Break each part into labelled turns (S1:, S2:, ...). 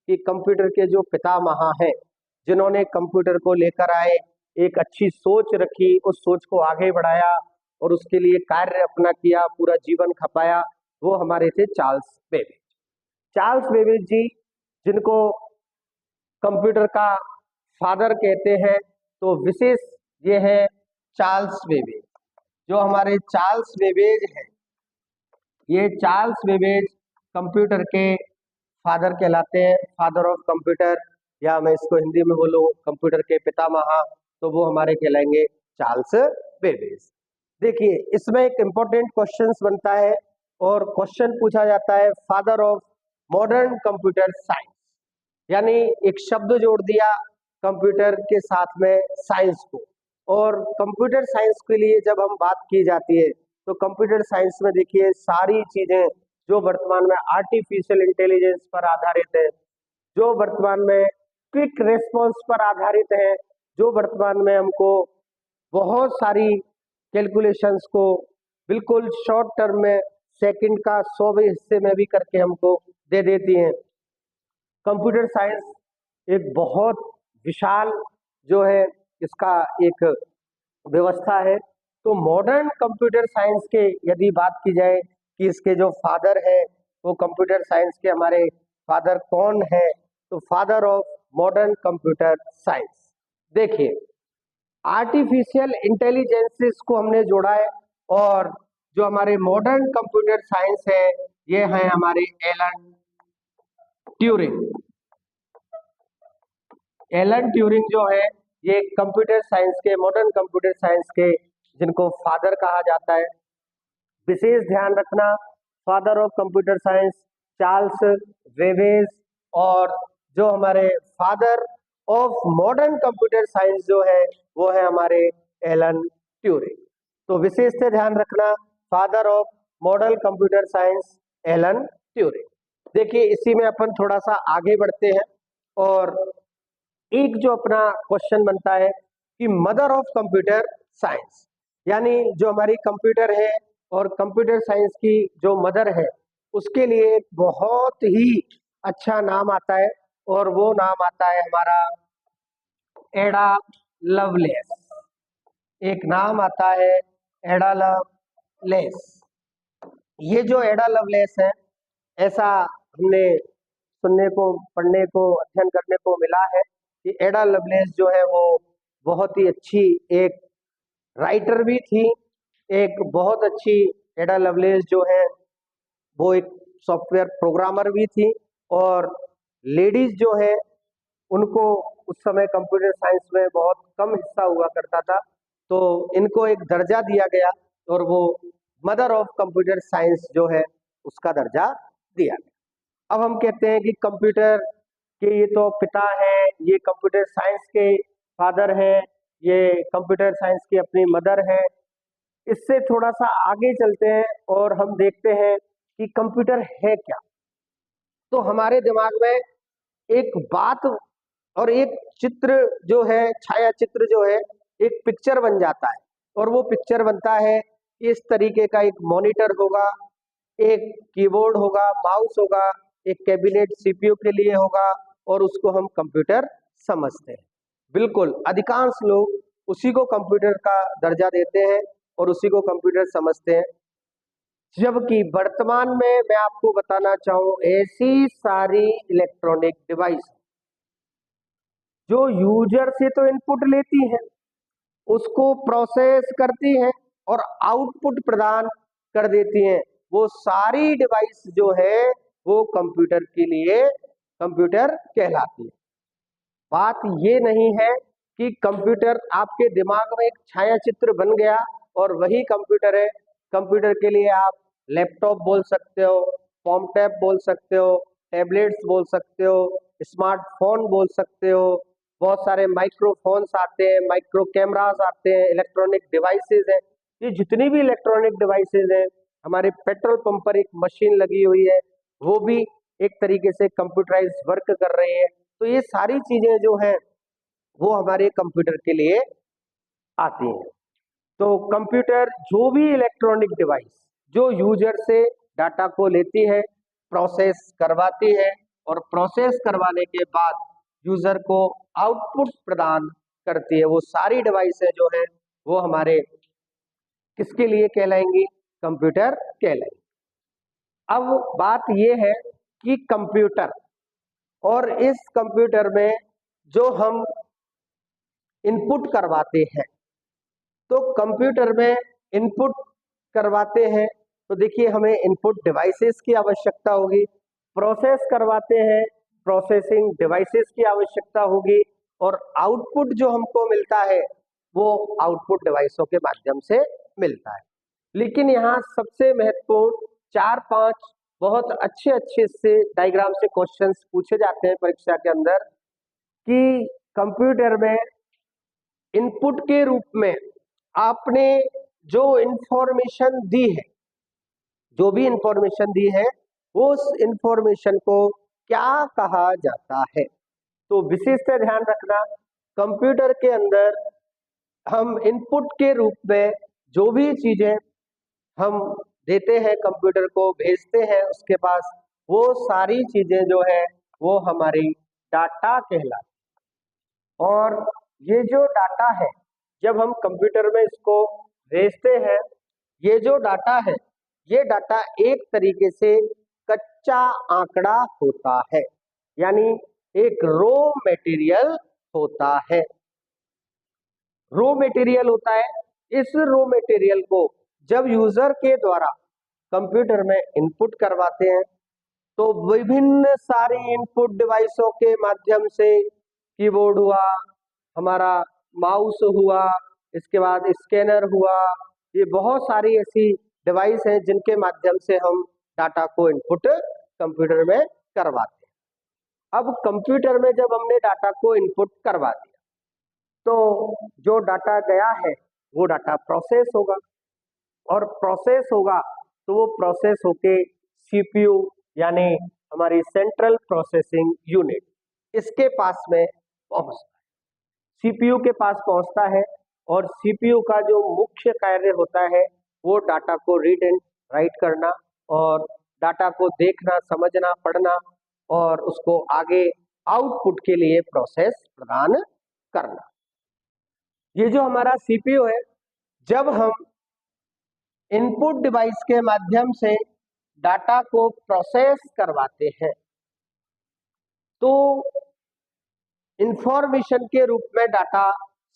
S1: कि कंप्यूटर के जो पितामह हैं, जिन्होंने कंप्यूटर को लेकर आए, एक अच्छी सोच रखी, उस सोच को आगे बढ़ाया और उसके लिए कार्य अपना किया, पूरा जीवन खपाया, वो हमारे थे चार्ल्स बेबेज। चार्ल्स बेबेज जी, जिनको कंप्यूटर का फादर कहते हैं, तो विशेष ये है चार्ल्स बेबेज। जो हमारे चार्ल्स बेबेज हैं, ये चार्ल्स बेबेज कंप्यूटर के फादर कहलाते हैं, फादर ऑफ कंप्यूटर, या मैं इसको हिंदी में बोलूं कंप्यूटर के पितामह, तो वो हमारे कहलाएंगे चार्ल्स बेबेज। देखिए, इसमें एक इंपॉर्टेंट क्वेश्चन बनता है और क्वेश्चन पूछा जाता है, father of modern computer science, यानी एक शब्द जोड़ दिया कंप्यूटर के साथ में साइंस को। और कंप्यूटर साइंस के लिए जब हम बात की जाती है, तो कंप्यूटर साइंस में देखिए सारी चीजें जो वर्तमान में आर्टिफिशियल इंटेलिजेंस पर आधारित है, जो वर्तमान में क्विक रेस्पॉन्स पर आधारित है, जो वर्तमान में हमको बहुत सारी कैलकुलेशंस को बिल्कुल शॉर्ट टर्म में सेकंड का 100वें हिस्से में भी करके हमको दे देती हैं। कंप्यूटर साइंस एक बहुत विशाल जो है इसका एक व्यवस्था है। तो मॉडर्न कंप्यूटर साइंस के यदि बात की जाए कि इसके जो फादर है वो कंप्यूटर साइंस के हमारे फादर कौन है, तो father of modern computer science, देखिए आर्टिफिशियल इंटेलिजेंसेस को हमने जोड़ा है, और जो हमारे मॉडर्न कंप्यूटर साइंस है ये है हमारे एलन ट्यूरिंग। एलन ट्यूरिंग जो है ये कंप्यूटर साइंस के, मॉडर्न कंप्यूटर साइंस के जिनको फादर कहा जाता है। विशेष ध्यान रखना, father of computer science Charles Babbage, और जो हमारे father of modern computer science जो है वो है हमारे एलन ट्यूरिंग। तो विशेष से ध्यान रखना, father of modern computer science Alan Turing. देखिए, इसी में अपन थोड़ा सा आगे बढ़ते हैं, और एक जो अपना क्वेश्चन बनता है कि मदर ऑफ कंप्यूटर साइंस, यानी जो हमारी कंप्यूटर है और कंप्यूटर साइंस की जो मदर है, उसके लिए एक बहुत ही अच्छा नाम आता है, और वो नाम आता है हमारा एडा लवलेस। एक नाम आता है एडा लवलेस। ये जो एडा लवलेस है, ऐसा हमने सुनने को, पढ़ने को, अध्ययन करने को मिला है कि एडा लवलेस जो है वो बहुत ही अच्छी एक राइटर भी थी, एक बहुत अच्छी एडा लवलेस जो है वो एक सॉफ्टवेयर प्रोग्रामर भी थी, और लेडीज जो है उनको उस समय कंप्यूटर साइंस में बहुत कम हिस्सा हुआ करता था, तो इनको एक दर्जा दिया गया और वो मदर ऑफ कंप्यूटर साइंस जो है उसका दर्जा दिया गया। अब हम कहते हैं कि कंप्यूटर के ये तो पिता हैं, ये कंप्यूटर साइंस के फादर हैं, ये कंप्यूटर साइंस की अपनी मदर है। इससे थोड़ा सा आगे चलते हैं और हम देखते हैं कि कंप्यूटर है क्या। तो हमारे दिमाग में एक बात और एक चित्र जो है, छाया चित्र जो है, एक पिक्चर बन जाता है, और वो पिक्चर बनता है इस तरीके का, एक मॉनिटर होगा, एक कीबोर्ड होगा, माउस होगा, एक कैबिनेट सीपीयू के लिए होगा, और उसको हम कंप्यूटर समझते हैं। बिल्कुल अधिकांश लोग उसी को कंप्यूटर का दर्जा देते हैं और उसी को कंप्यूटर समझते हैं, जबकि वर्तमान में मैं आपको बताना चाहूँ ऐसी सारी इलेक्ट्रॉनिक डिवाइस जो यूजर से तो इनपुट लेती हैं, उसको प्रोसेस करती हैं और आउटपुट प्रदान कर देती हैं, वो सारी डिवाइस जो है वो कंप्यूटर के लिए कंप्यूटर कहलाती है। बात ये नहीं है कि कंप्यूटर आपके दिमाग में एक छाया चित्र बन गया और वही कंप्यूटर है। कंप्यूटर के लिए आप लैपटॉप बोल सकते हो, कॉम्टैब बोल सकते हो, टैबलेट्स बोल सकते हो, स्मार्टफोन बोल सकते हो, बहुत सारे माइक्रोफोन्स आते हैं, माइक्रो कैमरास आते हैं, इलेक्ट्रॉनिक डिवाइसेस हैं। ये जितनी भी इलेक्ट्रॉनिक डिवाइसेस हैं, हमारे पेट्रोल पंप पर एक मशीन लगी हुई है, वो भी एक तरीके से कंप्यूटराइज वर्क कर रही है। तो ये सारी चीजें जो हैं वो हमारे कंप्यूटर के लिए आती हैं। तो कंप्यूटर जो भी इलेक्ट्रॉनिक डिवाइस जो यूजर से डाटा को लेती है, प्रोसेस करवाती है, और प्रोसेस करवाने के बाद यूजर को आउटपुट प्रदान करती है। वो सारी डिवाइसें जो है वो हमारे किसके लिए कहलाएंगी? कंप्यूटर कहलाएंगी। अब बात ये है कि कंप्यूटर और इस कंप्यूटर में जो हम इनपुट करवाते हैं, तो कंप्यूटर में इनपुट करवाते हैं तो देखिए हमें इनपुट डिवाइसेस की आवश्यकता होगी, प्रोसेस करवाते हैं प्रोसेसिंग डिवाइसेस की आवश्यकता होगी, और आउटपुट जो हमको मिलता है वो आउटपुट डिवाइसों के माध्यम से मिलता है। लेकिन यहाँ सबसे महत्वपूर्ण 4-5 बहुत अच्छे से डायग्राम से क्वेश्चंस पूछे जाते हैं परीक्षा के अंदर कि कंप्यूटर में इनपुट के रूप में आपने जो इंफॉर्मेशन दी है, जो भी इंफॉर्मेशन दी है उस इंफॉर्मेशन को क्या कहा जाता है? तो विशेषतः ध्यान रखना, कंप्यूटर के अंदर हम इनपुट के रूप में जो भी चीजें हम देते हैं कंप्यूटर को, भेजते हैं उसके पास, वो सारी चीजें जो है वो हमारी डाटा कहलाती है। और ये जो डाटा है जब हम कंप्यूटर में इसको भेजते हैं, ये जो डाटा है ये डाटा एक तरीके से कच्चा आंकड़ा होता है, यानी एक रो मटेरियल होता है। रो मटेरियल होता है। इस रो मटेरियल को जब यूजर के द्वारा कंप्यूटर में इनपुट करवाते हैं तो विभिन्न सारी इनपुट डिवाइसों के माध्यम से, कीबोर्ड हुआ, हमारा माउस हुआ, इसके बाद स्कैनर हुआ, ये बहुत सारी ऐसी डिवाइस हैं जिनके माध्यम से हम डाटा को इनपुट कंप्यूटर में करवाते हैं। अब कंप्यूटर में जब हमने डाटा को इनपुट करवा दिया तो जो डाटा गया है वो डाटा प्रोसेस होगा, और प्रोसेस होगा तो वो प्रोसेस होके सीपीयू यानी हमारी सेंट्रल प्रोसेसिंग यूनिट इसके पास में पहुंचता है, सीपीयू के पास पहुंचता है। और सीपीयू का जो मुख्य कार्य होता है वो डाटा को रीड एंड राइट करना, और डाटा को देखना, समझना, पढ़ना, और उसको आगे आउटपुट के लिए प्रोसेस प्रदान करना। ये जो हमारा सीपीयू है, जब हम इनपुट डिवाइस के माध्यम से डाटा को प्रोसेस करवाते हैं तो इंफॉर्मेशन के रूप में डाटा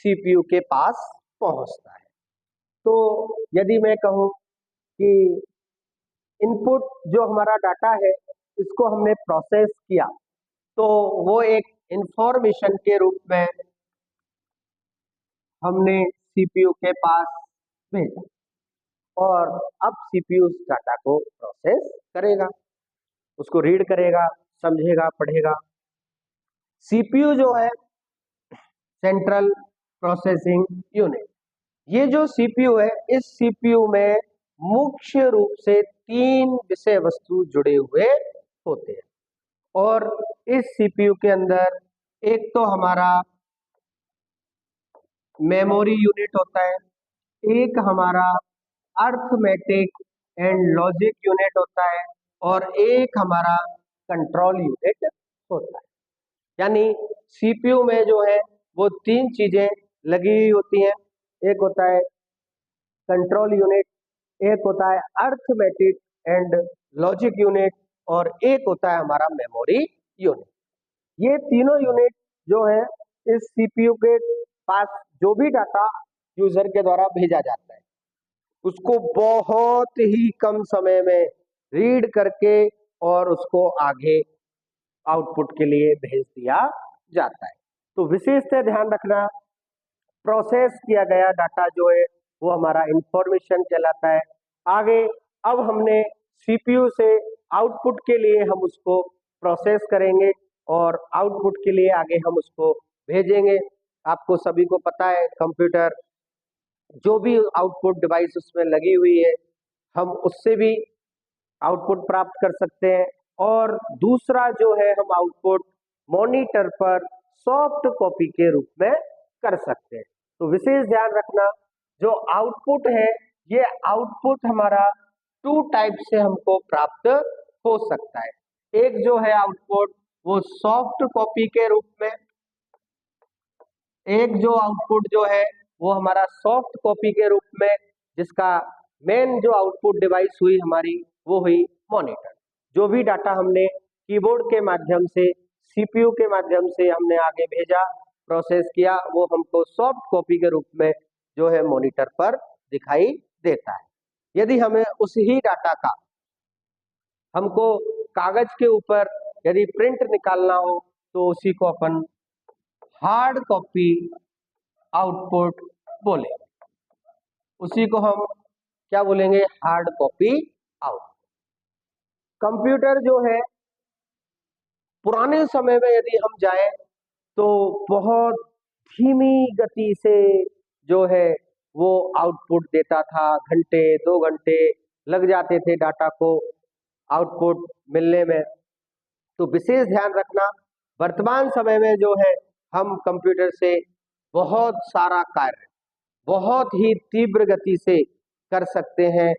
S1: सीपीयू के पास पहुंचता है। तो यदि मैं कहूं कि इनपुट जो हमारा डाटा है इसको हमने प्रोसेस किया तो वो एक इंफॉर्मेशन के रूप में हमने सीपीयू के पास भेजा, और अब सीपीयू उस डाटा को प्रोसेस करेगा, उसको रीड करेगा, समझेगा, पढ़ेगा। सीपीयू जो है सेंट्रल प्रोसेसिंग यूनिट, ये जो सीपीयू है, इस सीपीयू में मुख्य रूप से 3 विषय वस्तु जुड़े हुए होते हैं। और इस सीपीयू के अंदर एक तो हमारा मेमोरी यूनिट होता है, एक हमारा अर्थमेटिक एंड लॉजिक यूनिट होता है, और एक हमारा कंट्रोल यूनिट होता है। यानी सीपीयू में जो है वो 3 चीजें लगी हुई होती हैं, एक होता है कंट्रोल यूनिट, एक होता है अर्थमेटिक एंड लॉजिक यूनिट, और एक होता है हमारा मेमोरी यूनिट। ये तीनों यूनिट जो है इस सीपीयू के पास जो भी डाटा यूजर के द्वारा भेजा जाता है उसको बहुत ही कम समय में रीड करके और उसको आगे आउटपुट के लिए भेज दिया जाता है। तो विशेषतः ध्यान रखना, प्रोसेस किया गया डाटा जो है वो हमारा इंफॉर्मेशन कहलाता है। आगे अब हमने सीपीयू से आउटपुट के लिए हम उसको प्रोसेस करेंगे और आउटपुट के लिए आगे हम उसको भेजेंगे। आपको सभी को पता है कंप्यूटर जो भी आउटपुट डिवाइस उसमें लगी हुई है हम उससे भी आउटपुट प्राप्त कर सकते हैं, और दूसरा जो है हम आउटपुट मॉनिटर पर सॉफ्ट कॉपी के रूप में कर सकते हैं। तो विशेष ध्यान रखना, जो आउटपुट है ये आउटपुट हमारा 2 टाइप से हमको प्राप्त हो सकता है। एक जो है आउटपुट वो सॉफ्ट कॉपी के रूप में, एक जो आउटपुट जो है वो हमारा सॉफ्ट कॉपी के रूप में, जिसका मेन जो आउटपुट डिवाइस हुई हमारी वो हुई मॉनिटर। जो भी डाटा हमने कीबोर्ड के माध्यम से, सीपीयू के माध्यम से हमने आगे भेजा, प्रोसेस किया, वो हमको सॉफ्ट कॉपी के रूप में जो है मॉनिटर पर दिखाई देता है। यदि हमें उस ही डाटा का हमको कागज के ऊपर यदि प्रिंट निकालना हो तो उसी को अपन हार्ड कॉपी आउटपुट बोले, उसी को हम क्या बोलेंगे, हार्ड कॉपी आउट। कंप्यूटर जो है पुराने समय में यदि हम जाएं तो बहुत धीमी गति से जो है वो आउटपुट देता था, घंटे 2 घंटे लग जाते थे डाटा को आउटपुट मिलने में। तो विशेष ध्यान रखना, वर्तमान समय में जो है हम कंप्यूटर से बहुत सारा कार्य बहुत ही तीव्र गति से कर सकते हैं,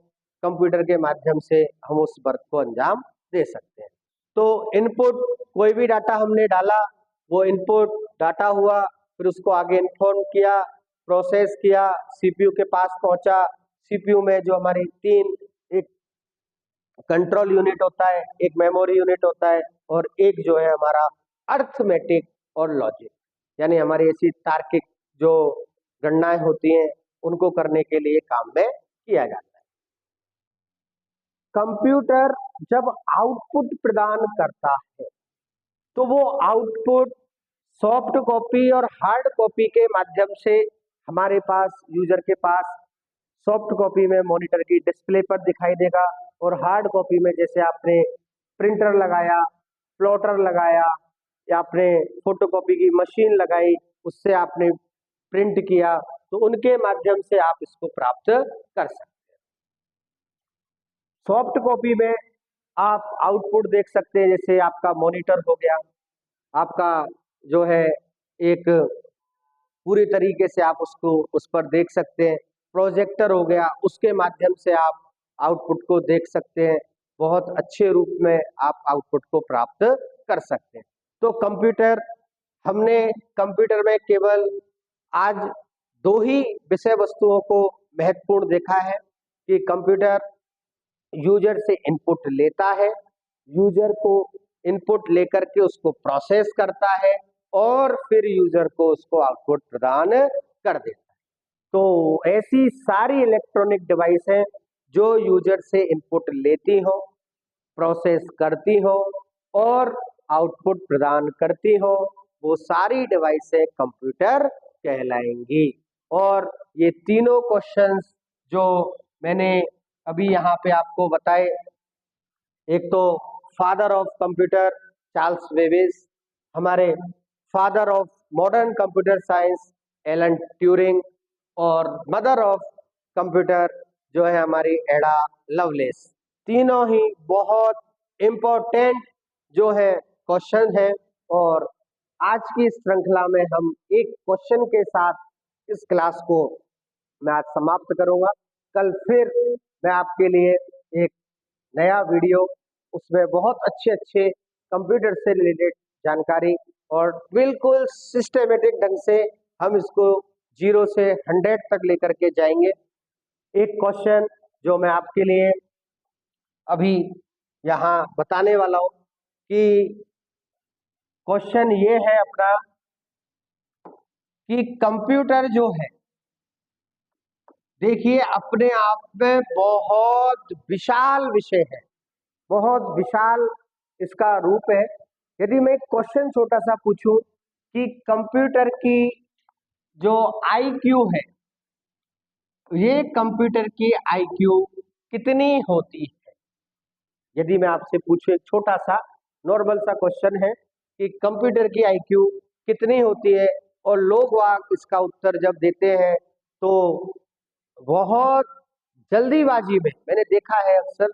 S1: कंप्यूटर के माध्यम से हम उस वर्क को अंजाम दे सकते हैं। तो इनपुट कोई भी डाटा हमने डाला, वो इनपुट डाटा हुआ, फिर उसको आगे इन्फॉर्म किया, प्रोसेस किया, सीपीयू के पास पहुंचा। सीपीयू में जो हमारी तीन, एक कंट्रोल यूनिट होता है, एक मेमोरी यूनिट होता है, और एक जो है हमारा अर्थमेटिक और लॉजिक, यानी हमारी ऐसी तार्किक जो गणनाएं होती हैं उनको करने के लिए काम में किया जाता है। कंप्यूटर जब आउटपुट प्रदान करता है तो वो आउटपुट सॉफ्ट कॉपी और हार्ड कॉपी के माध्यम से हमारे पास, यूजर के पास, सॉफ्ट कॉपी में मॉनिटर की डिस्प्ले पर दिखाई देगा, और हार्ड कॉपी में जैसे आपने प्रिंटर लगाया, प्लॉटर लगाया, या आपने फोटोकॉपी की मशीन लगाई, उससे आपने प्रिंट किया, तो उनके माध्यम से आप इसको प्राप्त कर सकते हैं। सॉफ्ट कॉपी में आप आउटपुट देख सकते हैं, जैसे आपका मॉनिटर हो गया, आपका जो है एक पूरी तरीके से आप उसको उस पर देख सकते हैं। प्रोजेक्टर हो गया, उसके माध्यम से आप आउटपुट को देख सकते हैं, बहुत अच्छे रूप में आप आउटपुट को प्राप्त कर सकते हैं। तो कंप्यूटर, हमने कंप्यूटर में केवल आज दो ही विषय वस्तुओं को महत्वपूर्ण देखा है कि कंप्यूटर यूजर से इनपुट लेता है, यूजर को इनपुट लेकर के उसको प्रोसेस करता है, और फिर यूजर को उसको आउटपुट प्रदान कर देता है। तो ऐसी सारी इलेक्ट्रॉनिक डिवाइस हैं जो यूजर से इनपुट लेती हो, प्रोसेस करती हो और आउटपुट प्रदान करती हो, वो सारी डिवाइसें कंप्यूटर कहलाएंगी। और ये तीनों क्वेश्चंस जो मैंने अभी यहाँ पे आपको बताए, एक तो father of computer Charles Babbage, हमारे father of modern computer science Alan Turing, और मदर ऑफ कंप्यूटर जो है हमारी एडा लवलेस। तीनों ही बहुत इम्पोर्टेंट जो है क्वेश्चन है, और आज की श्रृंखला में हम एक क्वेश्चन के साथ इस क्लास को मैं आज समाप्त करूंगा। कल फिर मैं आपके लिए एक नया वीडियो, उसमें बहुत अच्छे अच्छे कंप्यूटर से रिलेटेड जानकारी और बिल्कुल सिस्टेमेटिक ढंग से हम इसको 0 से 100 तक लेकर के जाएंगे। एक क्वेश्चन जो मैं आपके लिए अभी यहाँ बताने वाला हूँ कि क्वेश्चन ये है अपना कि कंप्यूटर जो है, देखिए अपने आप में बहुत विशाल विषय है, बहुत विशाल इसका रूप है। यदि मैं एक क्वेश्चन छोटा सा पूछूं कि कंप्यूटर की जो आईक्यू है, ये कंप्यूटर की आईक्यू कितनी होती है, यदि मैं आपसे पूछूं, एक छोटा सा नॉर्मल सा क्वेश्चन है कि कंप्यूटर की आईक्यू कितनी होती है, और लोग वाग इसका उत्तर जब देते हैं तो बहुत जल्दीबाजी में, मैंने देखा है अक्सर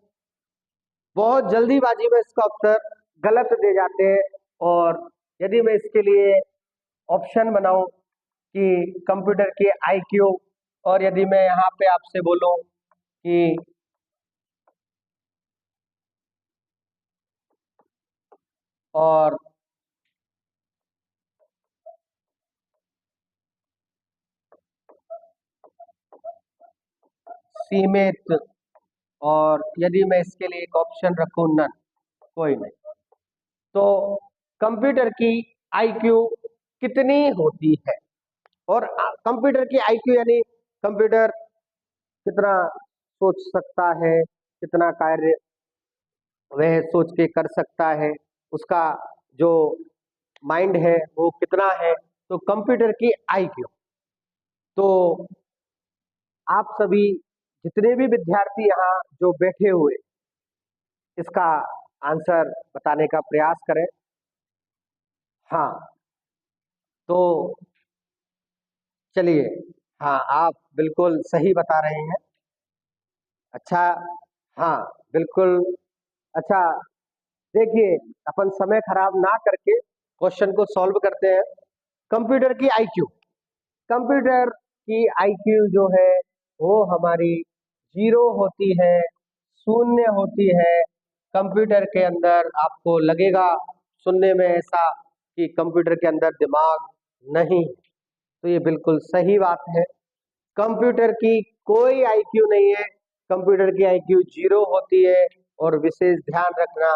S1: बहुत जल्दीबाजी में इसका उत्तर गलत दे जाते हैं। और यदि मैं इसके लिए ऑप्शन बनाऊं कि कंप्यूटर की आईक्यू, और यदि मैं यहाँ पे आपसे बोलूं कि और सीमित, और यदि मैं इसके लिए एक ऑप्शन रखूं नन, कोई नहीं। तो कंप्यूटर की आईक्यू कितनी होती है? और कंप्यूटर की आईक्यू यानी कंप्यूटर कितना सोच सकता है, कितना कार्य वह सोच के कर सकता है, उसका जो माइंड है वो कितना है, तो कंप्यूटर की आईक्यू। तो आप सभी जितने भी विद्यार्थी यहाँ जो बैठे हुए, इसका आंसर बताने का प्रयास करें। हाँ, तो चलिए, हाँ आप बिल्कुल सही बता रहे हैं। अच्छा, हाँ बिल्कुल। अच्छा, देखिए, अपन समय खराब ना करके क्वेश्चन को सॉल्व करते हैं। कंप्यूटर की आईक्यू, कंप्यूटर की आईक्यू जो है वो हमारी 0 होती है, 0 होती है। कंप्यूटर के अंदर आपको लगेगा सुनने में ऐसा कि कंप्यूटर के अंदर दिमाग नहीं, तो ये बिल्कुल सही बात है। कंप्यूटर की कोई आईक्यू नहीं है, कंप्यूटर की आईक्यू 0 होती है। और विशेष ध्यान रखना,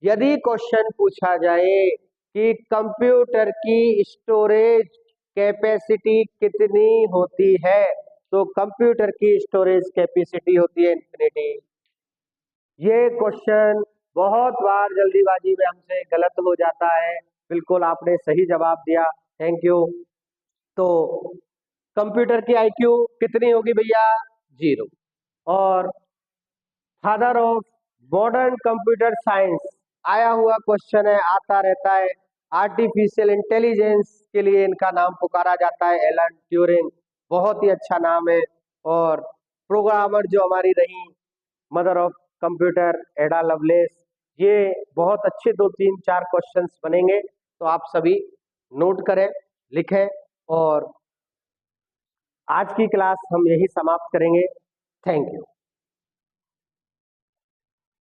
S1: यदि क्वेश्चन पूछा जाए कि कंप्यूटर की स्टोरेज कैपेसिटी कितनी होती है, तो कंप्यूटर की स्टोरेज कैपेसिटी होती है इंफिनिटी। ये क्वेश्चन बहुत बार जल्दीबाजी में हमसे गलत हो जाता है, बिल्कुल आपने सही जवाब दिया, थैंक यू। तो कंप्यूटर की आईक्यू कितनी होगी भैया? 0। और father of modern computer science, आया हुआ क्वेश्चन है, आता रहता है। आर्टिफिशियल इंटेलिजेंस के लिए इनका नाम पुकारा जाता है एलन ट्यूरिंग, बहुत ही अच्छा नाम है। और प्रोग्रामर जो हमारी रही मदर ऑफ कंप्यूटर, एडा लवलेस। ये बहुत अच्छे 2 3 4 क्वेश्चंस बनेंगे, तो आप सभी नोट करें, लिखें। और आज की क्लास हम यही समाप्त करेंगे। Thank you.